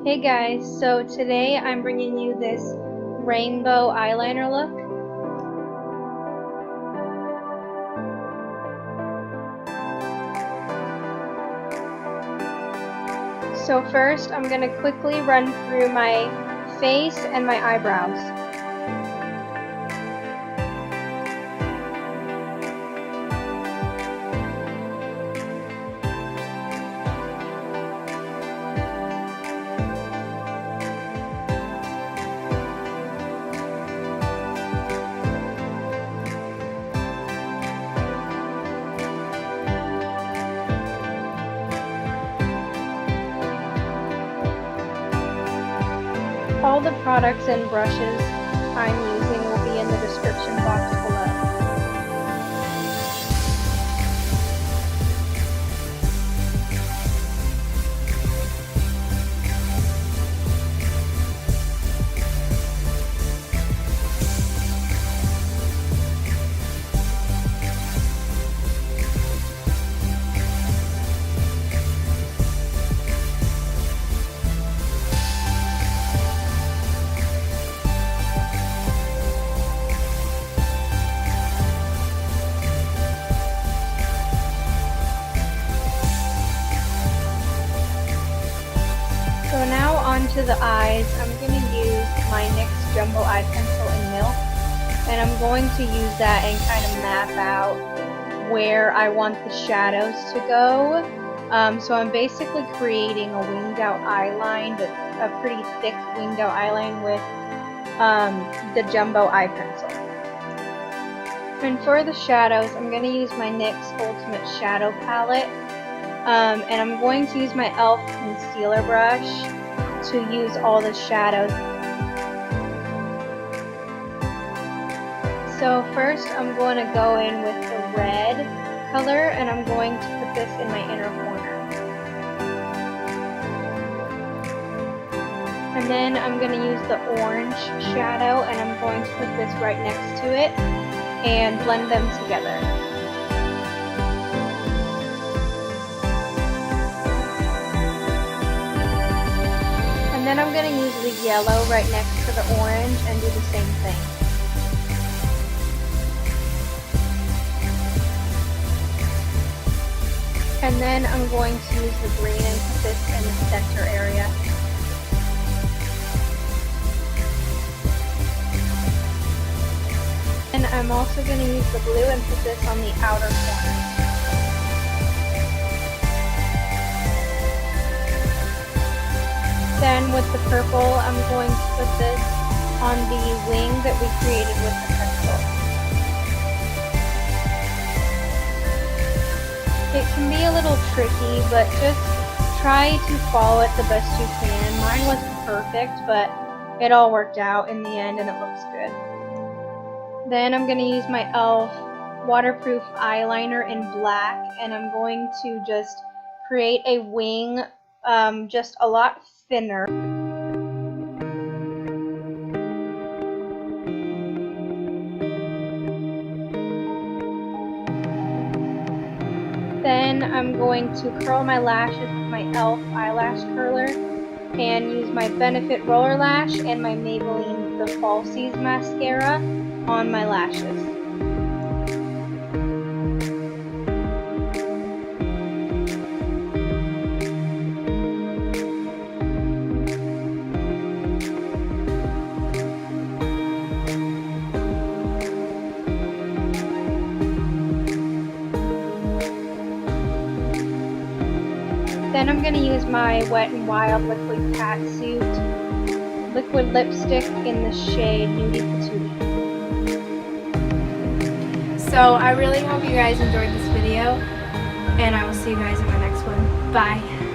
Hey guys, so today I'm bringing you this rainbow eyeliner look. So first I'm going to quickly run through my face and my eyebrows. All the products and brushes I'm using will be in the description box below. So now onto the eyes. I'm going to use my NYX Jumbo Eye Pencil in Milk, and I'm going to use that and kind of map out where I want the shadows to go. So I'm basically creating a winged out eyeline, a pretty thick winged out eyeline with the Jumbo Eye Pencil. And for the shadows, I'm going to use my NYX Ultimate Shadow Palette. And I'm going to use my e.l.f. concealer brush to use all the shadows. So first I'm going to go in with the red color, and I'm going to put this in my inner corner. And then I'm going to use the orange shadow, and I'm going to put this right next to it and blend them together. Then I'm going to use the yellow right next to the orange and do the same thing. And then I'm going to use the green and put this in the center area. And I'm also going to use the blue and put this on the outer corner. Then with the purple, I'm going to put this on the wing that we created with the pencil. It can be a little tricky, but just try to follow it the best you can. Mine wasn't perfect, but it all worked out in the end and it looks good. Then I'm going to use my e.l.f. waterproof eyeliner in black, and I'm going to just create a wing just a lot thinner. Then I'm going to curl my lashes with my e.l.f. eyelash curler and use my Benefit roller lash and my Maybelline the Falsies mascara on my lashes. Then I'm going to use my Wet n Wild Liquid Catsuit liquid lipstick in the shade Nudie Patootie. So I really hope you guys enjoyed this video, and I will see you guys in my next one. Bye!